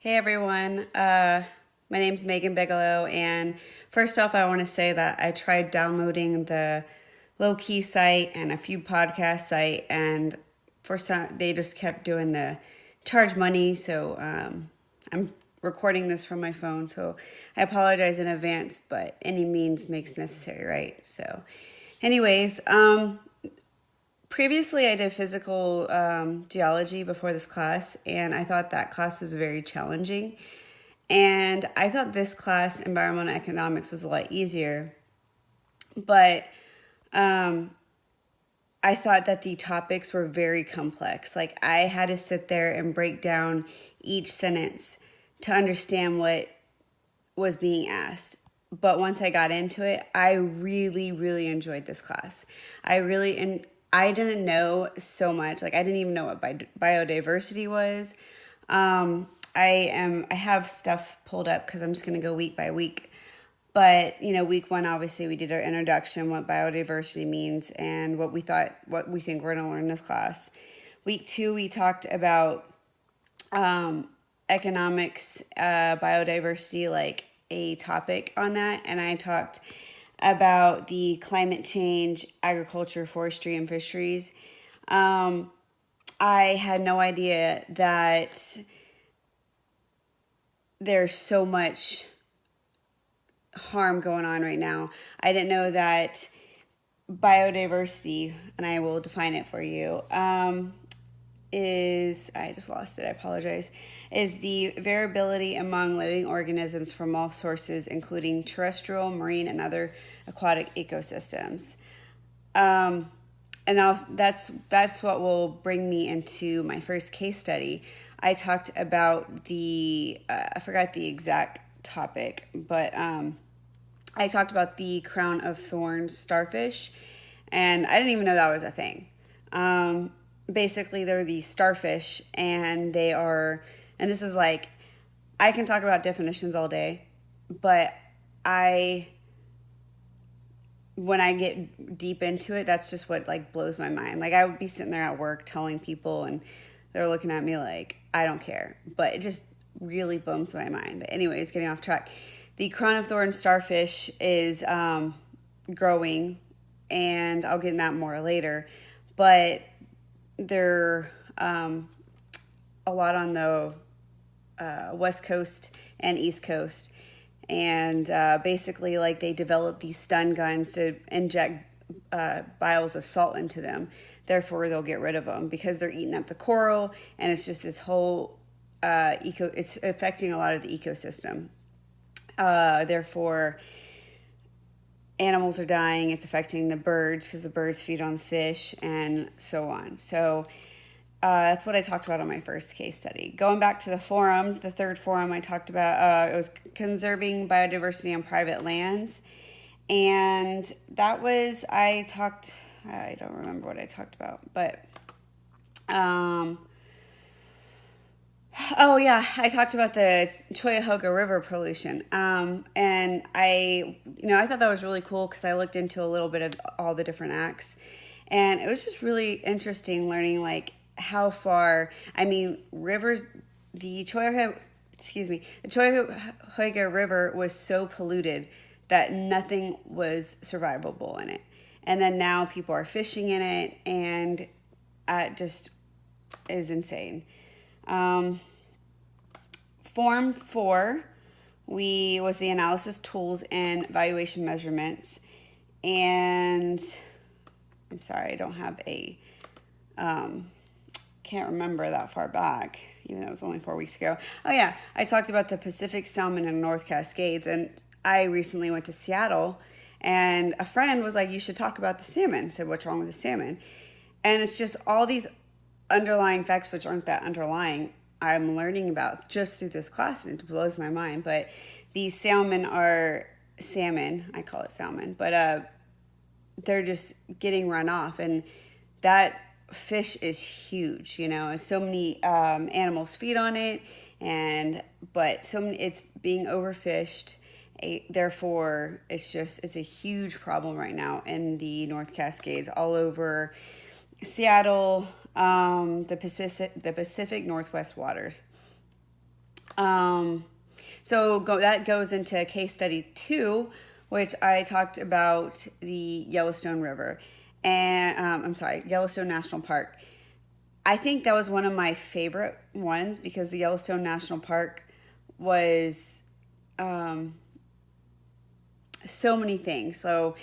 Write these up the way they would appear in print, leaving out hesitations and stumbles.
Hey everyone, my name's Megan Bigelow, and first off, I want to say that I tried downloading the low key site and a few podcast site, and for some, they just kept doing the charge money. So I'm recording this from my phone, so I apologize in advance, but any means makes necessary, right? So, anyways, previously, I did physical geology before this class, and I thought that class was very challenging. And I thought this class, environmental economics, was a lot easier. But um, I thought that the topics were very complex. Like, I had to sit there and break down each sentence to understand what was being asked. But once I got into it, I really, really enjoyed this class. And I didn't know so much. Like I didn't even know what biodiversity was. I have stuff pulled up because I'm just going to go week by week. But week one, obviously, we did our introduction, what biodiversity means, and what we think we're going to learn in this class. Week two, we talked about economics, biodiversity, like a topic on that, and I talked about the climate change, agriculture, forestry, and fisheries. I had no idea that there's so much harm going on right now. I didn't know that biodiversity, and I will define it for you, is, I just lost it, I apologize, is the variability among living organisms from all sources, including terrestrial, marine, and other aquatic ecosystems. And that's what will bring me into my first case study. I talked about I forgot the exact topic, but I talked about the crown of thorns starfish, and I didn't even know that was a thing. Basically, they're the starfish, and and this is like, I can talk about definitions all day, but when I get deep into it, that's just what like blows my mind. Like I would be sitting there at work telling people, and they're looking at me like I don't care, but it just really blows my mind. But anyways, getting off track. The crown of thorns starfish is growing, and I'll get in that more later. But they're a lot on the west coast and east coast, and basically like they develop these stun guns to inject vials of salt into them. Therefore, they'll get rid of them because they're eating up the coral, and it's just this whole it's affecting a lot of the ecosystem. Therefore, animals are dying. It's affecting the birds because the birds feed on the fish, and so on. So that's what I talked about on my first case study. Going back to the forums, the third forum I talked about, it was conserving biodiversity on private lands. And that was, I don't remember what I talked about, but, oh yeah, I talked about the Cuyahoga River pollution. And I thought that was really cool because I looked into a little bit of all the different acts. And it was just really interesting learning like how far, rivers, the Cuyahoga River was so polluted that nothing was survivable in it. And then now people are fishing in it, and it just is insane. Form 4 was the analysis tools and valuation measurements. And I'm sorry, I don't have can't remember that far back, even though it was only 4 weeks ago. Oh yeah, I talked about the Pacific salmon and North Cascades, and I recently went to Seattle, and a friend was like, you should talk about the salmon. I said, what's wrong with the salmon? And it's just all these underlying facts, which aren't that underlying, I'm learning about just through this class, and it blows my mind. But these salmon, I call it salmon, but they're just getting run off, and that fish is huge. So many animals feed on it, but it's being overfished. Therefore, it's a huge problem right now in the North Cascades, all over Seattle, the Pacific Northwest waters. That goes into case study 2, which I talked about the Yellowstone River and Yellowstone National Park. I think that was one of my favorite ones because the Yellowstone National Park was so many things. So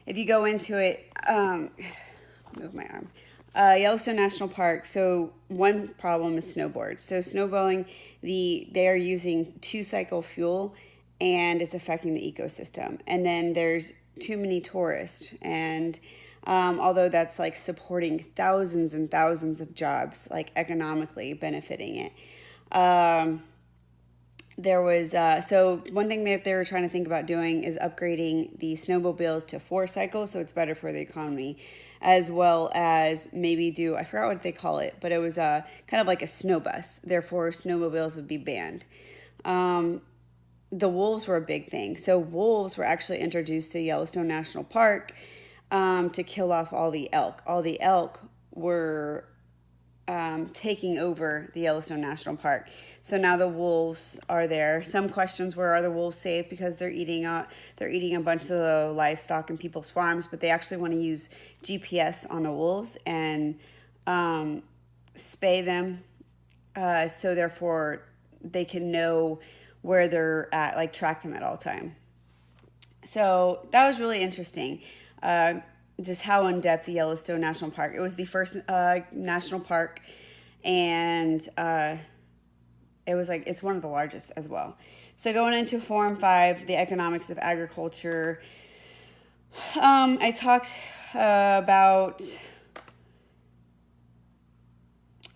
if you go into it, move my arm. Yellowstone National Park. So one problem is snowboards. So snowboarding, they are using 2-cycle fuel, and it's affecting the ecosystem. And then there's too many tourists, and although that's like supporting thousands and thousands of jobs, like economically benefiting it. There was so one thing that they were trying to think about doing is upgrading the snowmobiles to 4 cycles, so it's better for the economy, as well as maybe do, I forgot what they call it, but it was kind of like a snow bus. Therefore, snowmobiles would be banned. The wolves were a big thing. So wolves were actually introduced to Yellowstone National Park to kill off all the elk. All the elk were taking over the Yellowstone National Park. So now the wolves are there. Some questions were, are the wolves safe because they're eating a bunch of the livestock in people's farms, but they actually want to use GPS on the wolves and spay them, so therefore they can know where they're at, like track them at all time. So that was really interesting. Just how in depth the Yellowstone National Park. It was the first national park, and it's one of the largest as well. So going into Forum 5, the economics of agriculture. I talked about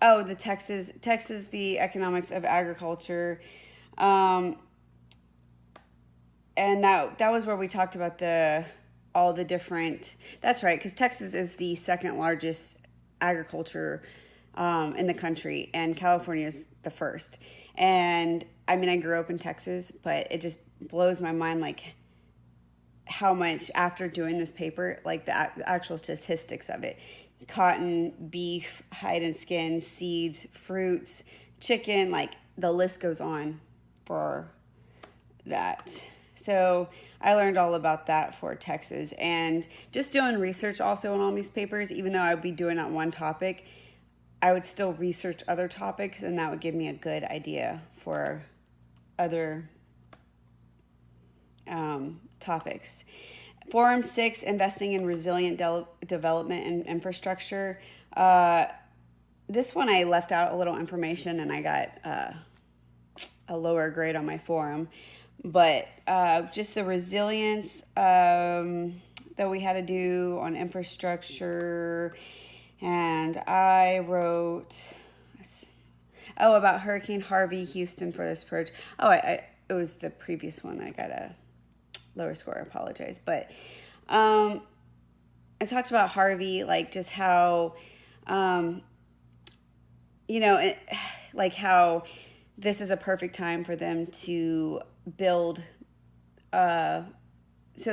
the Texas, the economics of agriculture, and that was where we talked about all the different. That's right, because Texas is the second largest agriculture in the country, and California is the first. And I mean, I grew up in Texas, but it just blows my mind, like how much after doing this paper, like the actual statistics of it: cotton, beef, hide and skin, seeds, fruits, chicken, like the list goes on for that. So I learned all about that for Texas, and just doing research also on all these papers. Even though I would be doing that one topic, I would still research other topics, and that would give me a good idea for other topics. Forum 6, investing in resilient development and infrastructure. This one I left out a little information, and I got a lower grade on my forum. But just the resilience that we had to do on infrastructure. And I wrote, about Hurricane Harvey, Houston for this purge. It was the previous one that I got a lower score. I apologize. But I talked about Harvey, like just how, how this is a perfect time for them to build so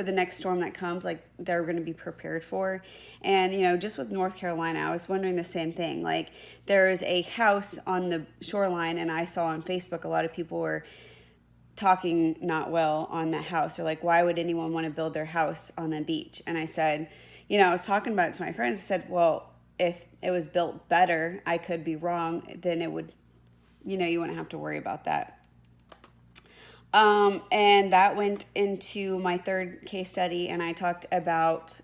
the next storm that comes, like they're going to be prepared for. And just with North Carolina, I was wondering the same thing. Like there is a house on the shoreline, and I saw on Facebook a lot of people were talking not well on that house. They're like, why would anyone want to build their house on the beach? And I said, I was talking about it to my friends. I said, well, if it was built better, I could be wrong, then it would, you wouldn't have to worry about that. And that went into my third case study, and I talked about,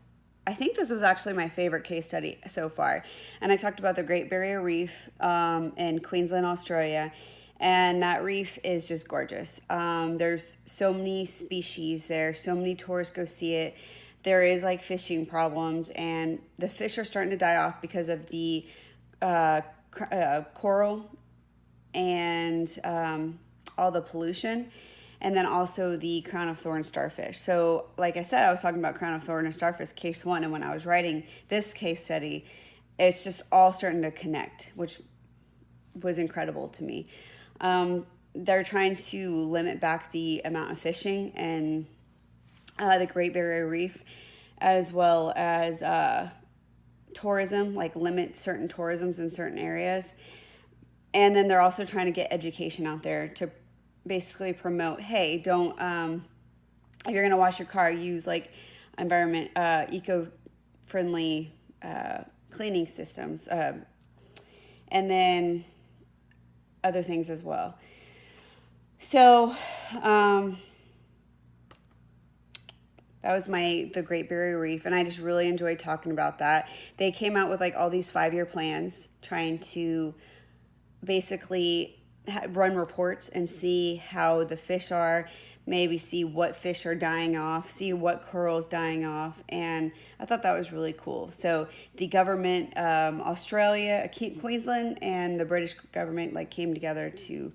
I think this was actually my favorite case study so far, and I talked about the Great Barrier Reef in Queensland, Australia, and that reef is just gorgeous. There's so many species there, so many tourists go see it. There is like fishing problems, and the fish are starting to die off because of the coral and all the pollution. And then also the crown of thorn starfish. So like I said, I was talking about crown of thorn and starfish case 1. And when I was writing this case study, it's just all starting to connect, which was incredible to me. They're trying to limit back the amount of fishing and the Great Barrier Reef, as well as tourism, like limit certain tourisms in certain areas. And then they're also trying to get education out there to basically promote, hey, don't, if you're going to wash your car, use like eco-friendly cleaning systems, and then other things as well. So that was the Great Barrier Reef, and I just really enjoyed talking about that. They came out with like all these 5-year plans, trying to basically run reports and see how the fish are, maybe see what fish are dying off, see what corals dying off, and I thought that was really cool. So the government, Australia, Queensland, and the British government like came together to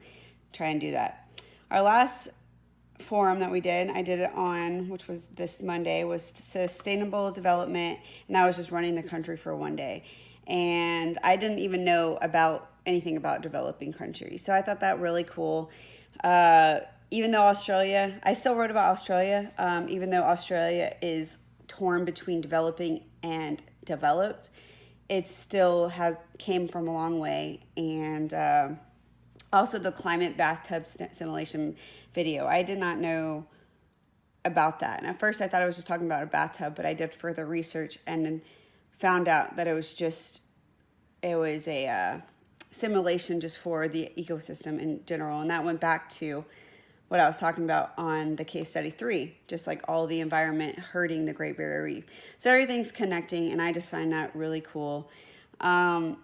try and do that. Our last forum that we did, I did it on, which was this Monday, was sustainable development, and I was just running the country for one day, and I didn't even know about anything about developing countries, so I thought that really cool. Even though Australia, I still wrote about Australia, even though Australia is torn between developing and developed, it still came from a long way. And also the climate bathtub simulation video, I did not know about that. And at first I thought I was just talking about a bathtub, but I did further research and then found out that it was a simulation just for the ecosystem in general. And that went back to what I was talking about on the case study 3, just like all the environment hurting the Great Barrier Reef. So everything's connecting, and I just find that really cool. The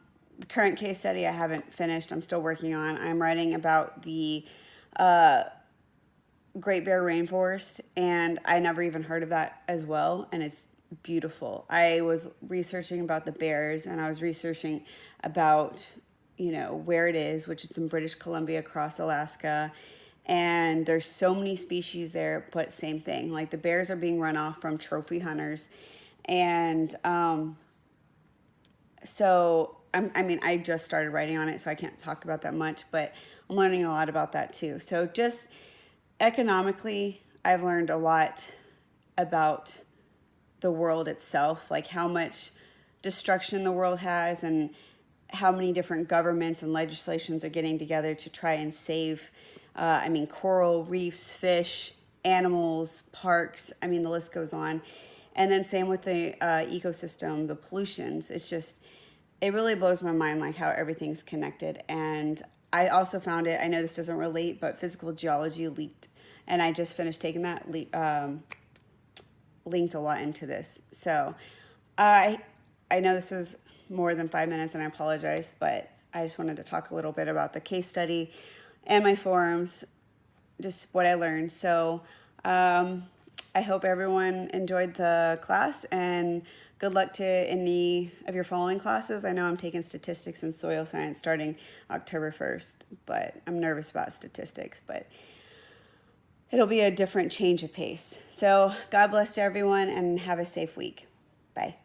current case study I haven't finished, I'm still working on. I'm writing about the Great Bear Rainforest, and I never even heard of that as well, and it's beautiful. I was researching about the bears, and I was researching about, where it is, which is in British Columbia across Alaska, and there's so many species there, but same thing. Like the bears are being run off from trophy hunters, and so I just started writing on it, so I can't talk about that much, but I'm learning a lot about that too. So just economically, I've learned a lot about the world itself, like how much destruction the world has and how many different governments and legislations are getting together to try and save coral reefs, fish, animals, parks. The list goes on. And then same with the ecosystem, the pollutions. It really blows my mind, like how everything's connected. And I also found I know this doesn't relate, but physical geology leaked. And I just finished taking that, linked a lot into this. So I know this is more than 5 minutes, and I apologize, but I just wanted to talk a little bit about the case study and my forums, just what I learned. So I hope everyone enjoyed the class, and good luck to any of your following classes. I know I'm taking statistics and soil science starting October 1st, but I'm nervous about statistics, but it'll be a different change of pace. So God bless to everyone, and have a safe week. Bye.